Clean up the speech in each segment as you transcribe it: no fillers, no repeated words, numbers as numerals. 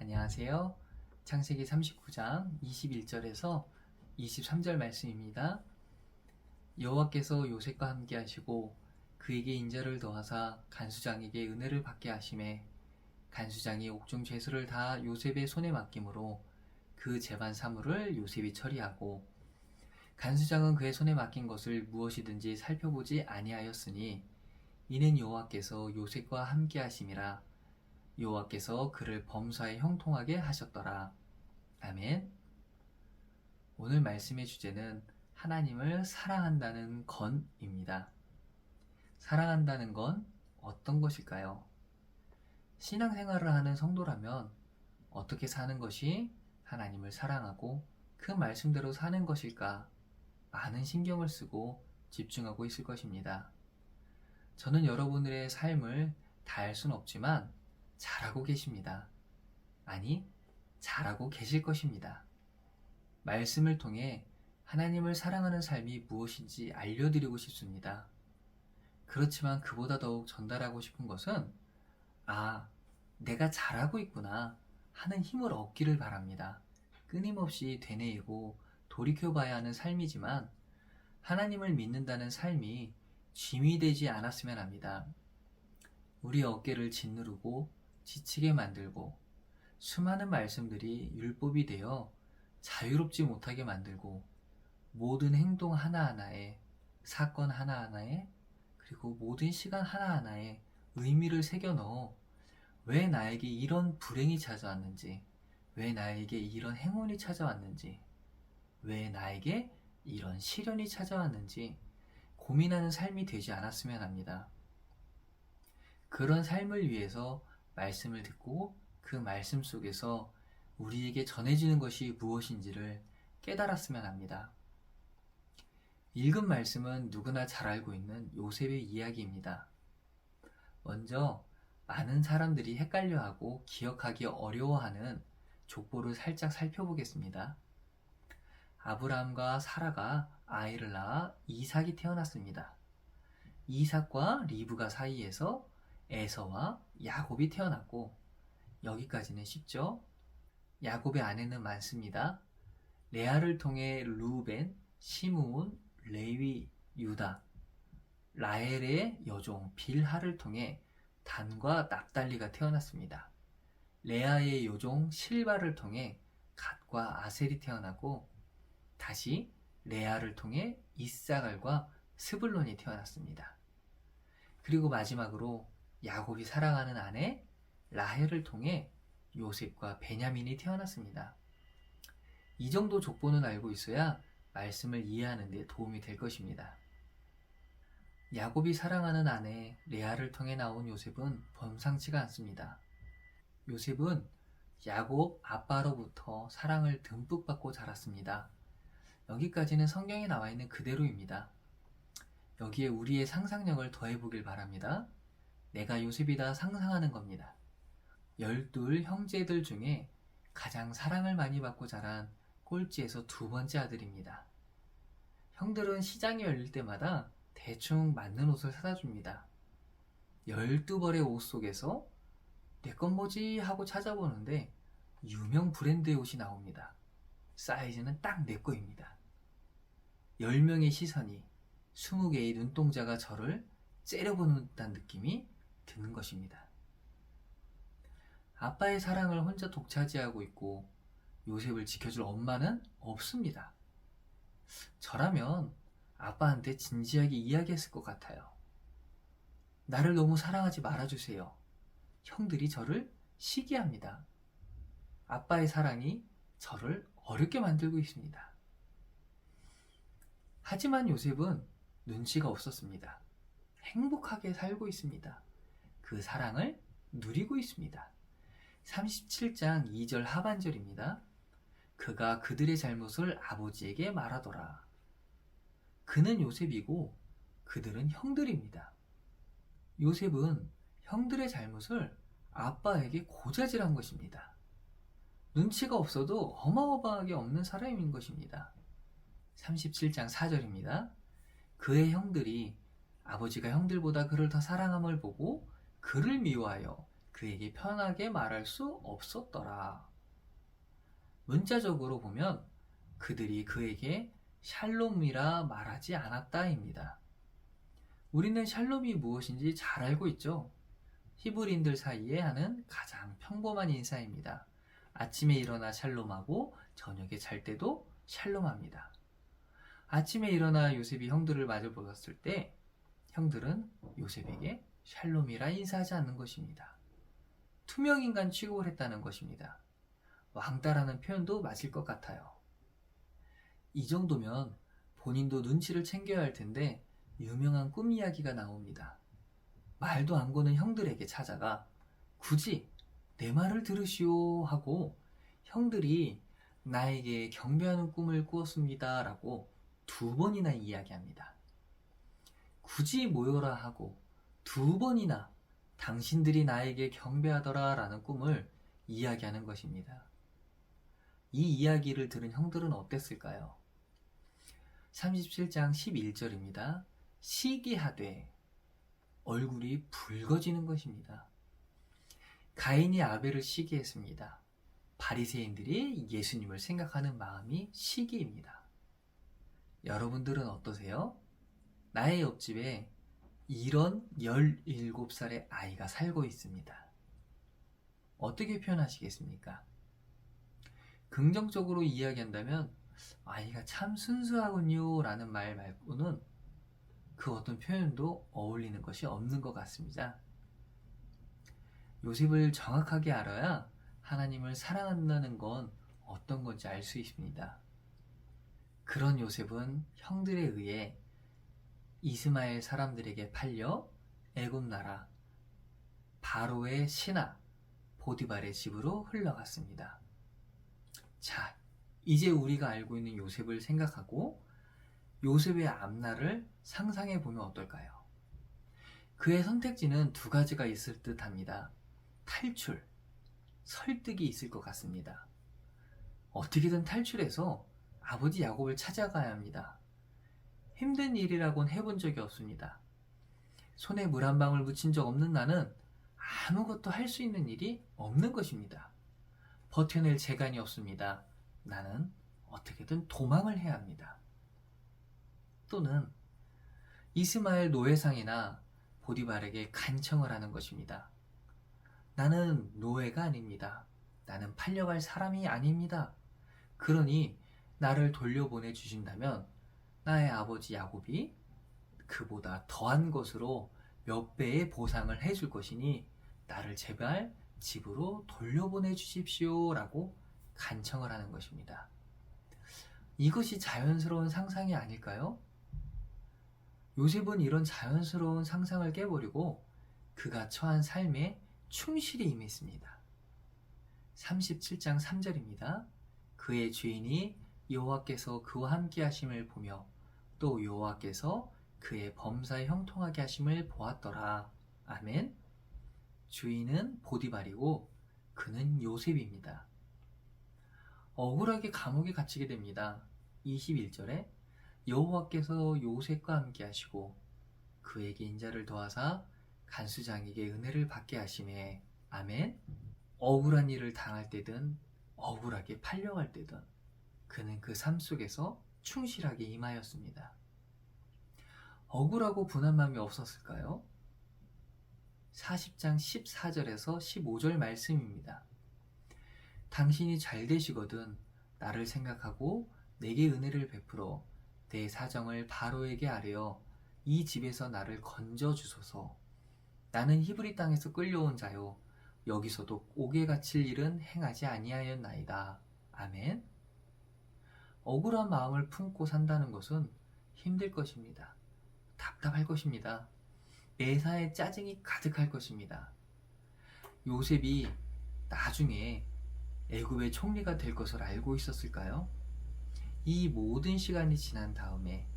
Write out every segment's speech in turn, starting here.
안녕하세요. 창세기 39장 21절에서 23절 말씀입니다. 여호와께서 요셉과 함께 하시고 그에게 인자를 더하사 간수장에게 은혜를 받게 하시매 간수장이 옥중 죄수를 다 요셉의 손에 맡김으로 그 재반 사물을 요셉이 처리하고 간수장은 그의 손에 맡긴 것을 무엇이든지 살펴보지 아니하였으니 이는 여호와께서 요셉과 함께 하심이라. 여호와께서 그를 범사에 형통하게 하셨더라. 아멘. 오늘 말씀의 주제는 하나님을 사랑한다는 건입니다. 사랑한다는 건 어떤 것일까요? 신앙생활을 하는 성도라면 어떻게 사는 것이 하나님을 사랑하고 그 말씀대로 사는 것일까? 많은 신경을 쓰고 집중하고 있을 것입니다. 저는 여러분들의 삶을 다 알 순 없지만 잘하고 계십니다. 아니, 잘하고 계실 것입니다. 말씀을 통해 하나님을 사랑하는 삶이 무엇인지 알려드리고 싶습니다. 그렇지만 그보다 더욱 전달하고 싶은 것은 내가 잘하고 있구나 하는 힘을 얻기를 바랍니다. 끊임없이 되뇌이고 돌이켜봐야 하는 삶이지만 하나님을 믿는다는 삶이 짐이 되지 않았으면 합니다. 우리 어깨를 짓누르고 지치게 만들고 수많은 말씀들이 율법이 되어 자유롭지 못하게 만들고 모든 행동 하나하나에 사건 하나하나에 그리고 모든 시간 하나하나에 의미를 새겨 넣어 왜 나에게 이런 불행이 찾아왔는지, 왜 나에게 이런 행운이 찾아왔는지, 왜 나에게 이런 시련이 찾아왔는지 고민하는 삶이 되지 않았으면 합니다. 그런 삶을 위해서 말씀을 듣고 그 말씀 속에서 우리에게 전해지는 것이 무엇인지를 깨달았으면 합니다. 읽은 말씀은 누구나 잘 알고 있는 요셉의 이야기입니다. 먼저 많은 사람들이 헷갈려하고 기억하기 어려워하는 족보를 살짝 살펴보겠습니다. 아브라함과 사라가 아이를 낳아 이삭이 태어났습니다. 이삭과 리브가 사이에서 에서와 야곱이 태어났고 여기까지는 쉽죠? 야곱의 아내는 많습니다. 레아를 통해 루벤, 시므온, 레위, 유다, 라헬의 여종 빌하를 통해 단과 납달리가 태어났습니다. 레아의 여종 실바를 통해 갓과 아셀이 태어나고 다시 레아를 통해 이사갈과 스불론이 태어났습니다. 그리고 마지막으로 야곱이 사랑하는 아내 라헬을 통해 요셉과 베냐민이 태어났습니다. 이 정도 족보는 알고 있어야 말씀을 이해하는 데 도움이 될 것입니다. 야곱이 사랑하는 아내 레아를 통해 나온 요셉은 범상치가 않습니다. 요셉은 야곱 아빠로부터 사랑을 듬뿍 받고 자랐습니다. 여기까지는 성경에 나와 있는 그대로입니다. 여기에 우리의 상상력을 더해보길 바랍니다. 내가 요셉이다 상상하는 겁니다. 12 형제들 중에 가장 사랑을 많이 받고 자란 꼴찌에서 두 번째 아들입니다. 형들은 시장이 열릴 때마다 대충 맞는 옷을 사다 줍니다. 12벌의 옷 속에서 내 건 뭐지 하고 찾아보는데 유명 브랜드의 옷이 나옵니다. 사이즈는 딱 내 거입니다. 10명의 시선이 20개의 눈동자가 저를 째려보는 듯한 느낌이 드는 것입니다. 아빠의 사랑을 혼자 독차지하고 있고 요셉을 지켜줄 엄마는 없습니다. 저라면 아빠한테 진지하게 이야기했을 것 같아요. 나를 너무 사랑하지 말아주세요. 형들이 저를 시기합니다. 아빠의 사랑이 저를 어렵게 만들고 있습니다. 하지만 요셉은 눈치가 없었습니다. 행복하게 살고 있습니다. 그 사랑을 누리고 있습니다. 37장 2절 하반절입니다. 그가 그들의 잘못을 아버지에게 말하더라. 그는 요셉이고 그들은 형들입니다. 요셉은 형들의 잘못을 아빠에게 고자질한 것입니다. 눈치가 없어도 어마어마하게 없는 사람인 것입니다. 37장 4절입니다. 그의 형들이 아버지가 형들보다 그를 더 사랑함을 보고 그를 미워하여 그에게 편하게 말할 수 없었더라. 문자적으로 보면 그들이 그에게 샬롬이라 말하지 않았다입니다. 우리는 샬롬이 무엇인지 잘 알고 있죠? 히브리인들 사이에 하는 가장 평범한 인사입니다. 아침에 일어나 샬롬하고 저녁에 잘 때도 샬롬합니다. 아침에 일어나 요셉이 형들을 마주 보았을 때 형들은 요셉에게 샬롬이라 인사하지 않는 것입니다. 투명인간 취급을 했다는 것입니다. 왕따라는 표현도 맞을 것 같아요. 이 정도면 본인도 눈치를 챙겨야 할 텐데 유명한 꿈 이야기가 나옵니다. 말도 안 거는 형들에게 찾아가 굳이 내 말을 들으시오 하고 형들이 나에게 경배하는 꿈을 꾸었습니다 라고 2번이나 이야기합니다. 굳이 모여라 하고 2번이나 당신들이 나에게 경배하더라 라는 꿈을 이야기하는 것입니다. 이 이야기를 들은 형들은 어땠을까요? 37장 11절입니다. 시기하되 얼굴이 붉어지는 것입니다. 가인이 아벨을 시기했습니다. 바리새인들이 예수님을 생각하는 마음이 시기입니다. 여러분들은 어떠세요? 나의 옆집에 이런 17살의 아이가 살고 있습니다. 어떻게 표현하시겠습니까? 긍정적으로 이야기한다면 아이가 참 순수하군요 라는 말 말고는 그 어떤 표현도 어울리는 것이 없는 것 같습니다. 요셉을 정확하게 알아야 하나님을 사랑한다는 건 어떤 건지 알 수 있습니다. 그런 요셉은 형들에 의해 이스마엘 사람들에게 팔려 애굽 나라 바로의 신하 보디발의 집으로 흘러갔습니다. 자, 이제 우리가 알고 있는 요셉을 생각하고 요셉의 앞날을 상상해 보면 어떨까요? 그의 선택지는 2가지가 있을 듯 합니다. 탈출, 설득이 있을 것 같습니다. 어떻게든 탈출해서 아버지 야곱을 찾아가야 합니다. 힘든 일이라고는 해본 적이 없습니다. 손에 물 한 방울 묻힌 적 없는 나는 아무것도 할 수 있는 일이 없는 것입니다. 버텨낼 재간이 없습니다. 나는 어떻게든 도망을 해야 합니다. 또는 이스마엘 노예상이나 보디발에게 간청을 하는 것입니다. 나는 노예가 아닙니다. 나는 팔려갈 사람이 아닙니다. 그러니 나를 돌려보내 주신다면 나의 아버지 야곱이 그보다 더한 것으로 몇 배의 보상을 해줄 것이니 나를 제발 집으로 돌려보내 주십시오 라고 간청을 하는 것입니다. 이것이 자연스러운 상상이 아닐까요? 요셉은 이런 자연스러운 상상을 깨버리고 그가 처한 삶에 충실히 임했습니다. 37장 3절입니다. 그의 주인이 여호와께서 그와 함께 하심을 보며 또 여호와께서 그의 범사에 형통하게 하심을 보았더라. 아멘. 주인은 보디발이고 그는 요셉입니다. 억울하게 감옥에 갇히게 됩니다. 21절에 여호와께서 요셉과 함께 하시고 그에게 인자를 더하사 간수장에게 은혜를 받게 하시매. 아멘. 억울한 일을 당할 때든 억울하게 팔려갈 때든 그는 그 삶 속에서 충실하게 임하였습니다. 억울하고 분한 마음이 없었을까요? 40장 14절에서 15절 말씀입니다. 당신이 잘 되시거든 나를 생각하고 내게 은혜를 베풀어 내 사정을 바로에게 아뢰어 이 집에서 나를 건져 주소서. 나는 히브리 땅에서 끌려온 자요 여기서도 옥에 갇힐 일은 행하지 아니하였나이다. 아멘. 억울한 마음을 품고 산다는 것은 힘들 것입니다. 답답할 것입니다. 매사에 짜증이 가득할 것입니다. 요셉이 나중에 애굽의 총리가 될 것을 알고 있었을까요? 이 모든 시간이 지난 다음에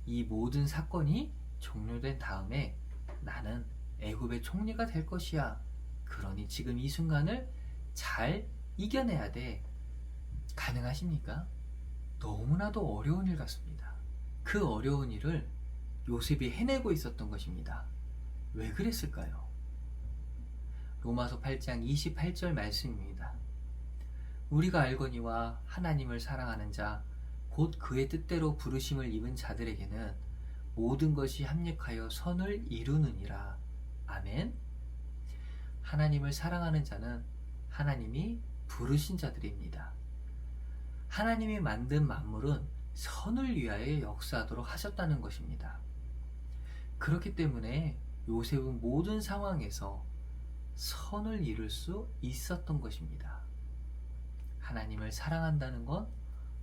이 모든 사건이 종료된 다음에 나는 애굽의 총리가 될 것이야. 그러니 지금 이 순간을 잘 이겨내야 돼. 가능하십니까? 너무나도 어려운 일 같습니다. 그 어려운 일을 요셉이 해내고 있었던 것입니다. 왜 그랬을까요? 로마서 8장 28절 말씀입니다. 우리가 알거니와 하나님을 사랑하는 자 곧 그의 뜻대로 부르심을 입은 자들에게는 모든 것이 합력하여 선을 이루느니라. 아멘. 하나님을 사랑하는 자는 하나님이 부르신 자들입니다. 하나님이 만든 만물은 선을 위하여 역사하도록 하셨다는 것입니다. 그렇기 때문에 요셉은 모든 상황에서 선을 이룰 수 있었던 것입니다. 하나님을 사랑한다는 건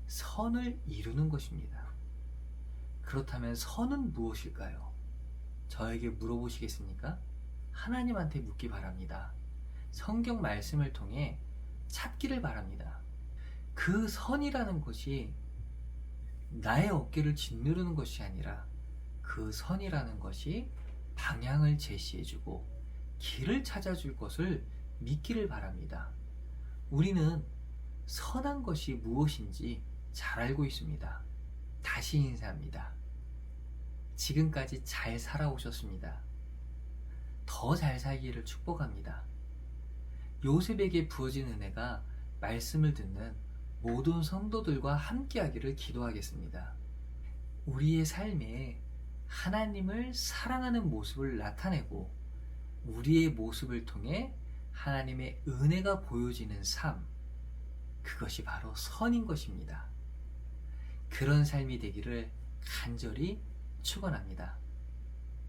선을 이루는 것입니다. 그렇다면 선은 무엇일까요? 저에게 물어보시겠습니까? 하나님한테 묻기 바랍니다. 성경 말씀을 통해 찾기를 바랍니다. 그 선이라는 것이 나의 어깨를 짓누르는 것이 아니라 그 선이라는 것이 방향을 제시해주고 길을 찾아줄 것을 믿기를 바랍니다. 우리는 선한 것이 무엇인지 잘 알고 있습니다. 다시 인사합니다. 지금까지 잘 살아오셨습니다. 더 잘 살기를 축복합니다. 요셉에게 부어진 은혜가 말씀을 듣는 모든 성도들과 함께하기를 기도하겠습니다. 우리의 삶에 하나님을 사랑하는 모습을 나타내고 우리의 모습을 통해 하나님의 은혜가 보여지는 삶, 그것이 바로 선인 것입니다. 그런 삶이 되기를 간절히 축원합니다.